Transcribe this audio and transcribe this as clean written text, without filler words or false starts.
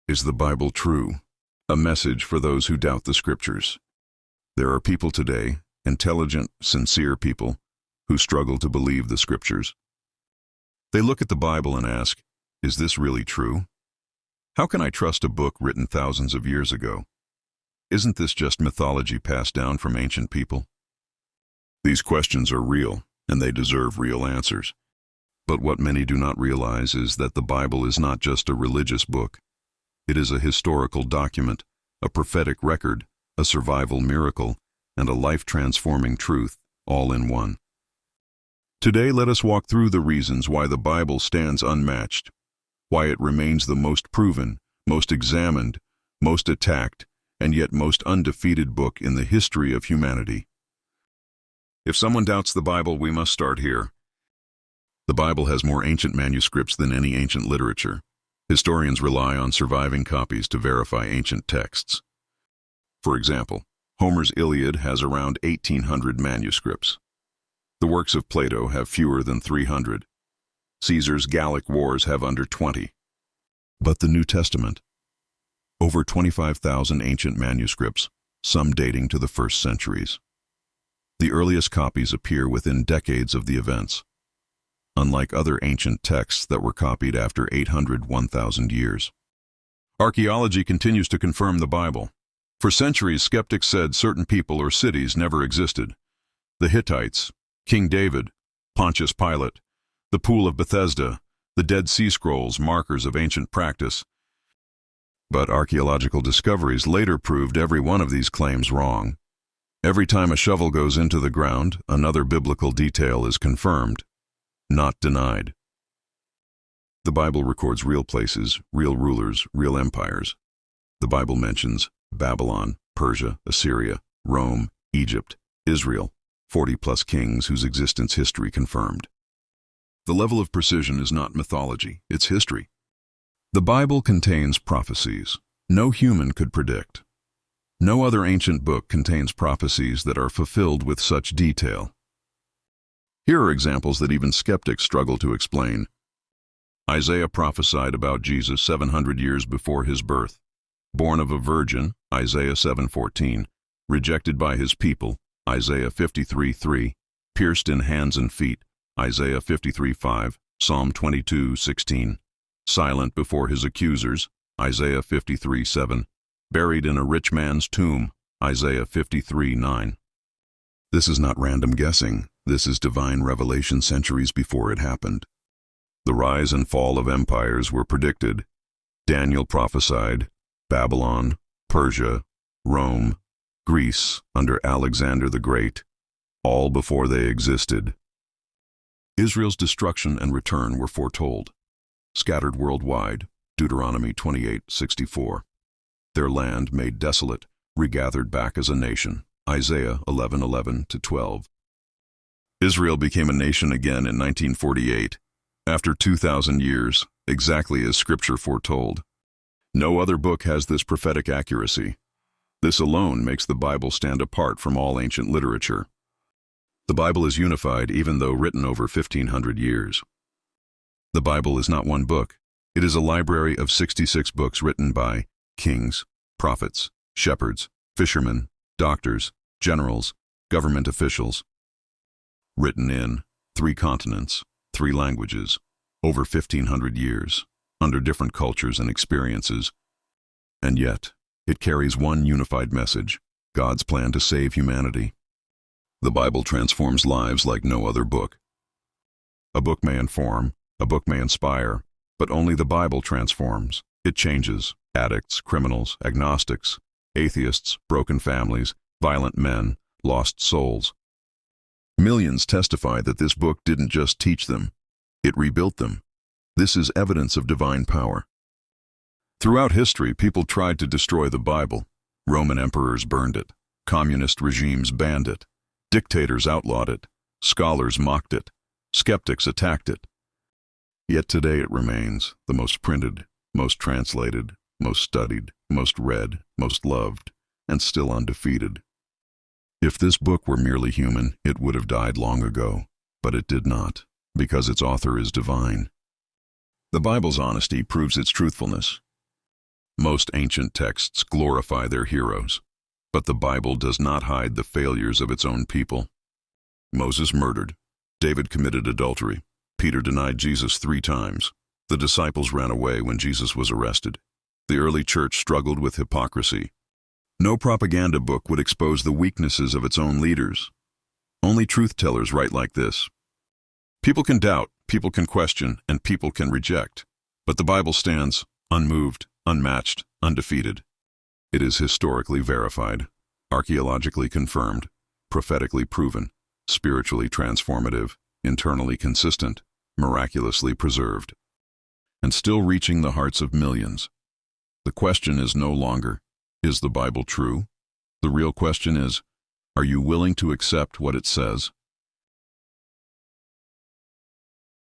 Is the Bible true? A message for those who doubt the Scriptures. There are people today, intelligent, sincere people, who struggle to believe the Scriptures. They look at the Bible and ask, is this really true? How can I trust a book written thousands of years ago? Isn't this just mythology passed down from ancient people? These questions are real, and they deserve real answers. But what many do not realize is that the Bible is not just a religious book. It is a historical document, a prophetic record, a survival miracle, and a life-transforming truth, all in one. Today, let us walk through the reasons why the Bible stands unmatched, why it remains the most proven, most examined, most attacked, and yet most undefeated book in the history of humanity. If someone doubts the Bible, we must start here. The Bible has more ancient manuscripts than any ancient literature. Historians rely on surviving copies to verify ancient texts. For example, Homer's Iliad has around 1,800 manuscripts. The works of Plato have fewer than 300. Caesar's Gallic Wars have under 20. But the New Testament? Over 25,000 ancient manuscripts, some dating to the first centuries. The earliest copies appear within decades of the events, unlike other ancient texts that were copied after 1,000 years. Archaeology continues to confirm the Bible. For centuries, skeptics said certain people or cities never existed. The Hittites, King David, Pontius Pilate, the Pool of Bethesda, the Dead Sea Scrolls, markers of ancient practice. But archaeological discoveries later proved every one of these claims wrong. Every time a shovel goes into the ground, another biblical detail is confirmed, not denied. The Bible records real places, real rulers, real empires. The Bible mentions Babylon, Persia, Assyria, Rome, Egypt, Israel, 40-plus kings whose existence history confirmed. The level of precision is not mythology, it's history. The Bible contains prophecies no human could predict. No other ancient book contains prophecies that are fulfilled with such detail. Here are examples that even skeptics struggle to explain. Isaiah prophesied about Jesus 700 years before his birth. Born of a virgin, Isaiah 7:14. Rejected by his people, Isaiah 53:3. Pierced in hands and feet, Isaiah 53:5. Psalm 22:16. Silent before his accusers, Isaiah 53:7. Buried in a rich man's tomb, Isaiah 53:9. This is not random guessing. This is divine revelation centuries before it happened. The rise and fall of empires were predicted. Daniel prophesied Babylon, Persia, Rome, Greece under Alexander the Great, all before they existed. Israel's destruction and return were foretold. Scattered worldwide, Deuteronomy 28:64. Their land made desolate, regathered back as a nation, Isaiah 11:11-12. Israel became a nation again in 1948, after 2,000 years, exactly as Scripture foretold. No other book has this prophetic accuracy. This alone makes the Bible stand apart from all ancient literature. The Bible is unified even though written over 1,500 years. The Bible is not one book. It is a library of 66 books written by kings, prophets, shepherds, fishermen, doctors, generals, government officials. Written in 3 continents, 3 languages, over 1,500 years, under different cultures and experiences. And yet, it carries one unified message: God's plan to save humanity. The Bible transforms lives like no other book. A book may inform, a book may inspire, but only the Bible transforms. It changes addicts, criminals, agnostics, atheists, broken families, violent men, lost souls. Millions testify that this book didn't just teach them, it rebuilt them. This is evidence of divine power. Throughout history, people tried to destroy the Bible. Roman emperors burned it. Communist regimes banned it. Dictators outlawed it. Scholars mocked it. Skeptics attacked it. Yet today it remains the most printed, most translated, most studied, most read, most loved, and still undefeated. If this book were merely human, it would have died long ago, but it did not, because its author is divine. The Bible's honesty proves its truthfulness. Most ancient texts glorify their heroes, but the Bible does not hide the failures of its own people. Moses murdered. David committed adultery. Peter denied Jesus 3 times. The disciples ran away when Jesus was arrested. The early church struggled with hypocrisy. No propaganda book would expose the weaknesses of its own leaders. Only truth-tellers write like this. People can doubt, people can question, and people can reject. But the Bible stands unmoved, unmatched, undefeated. It is historically verified, archaeologically confirmed, prophetically proven, spiritually transformative, internally consistent, miraculously preserved, and still reaching the hearts of millions. The question is no longer, is the Bible true? The real question is, are you willing to accept what it says?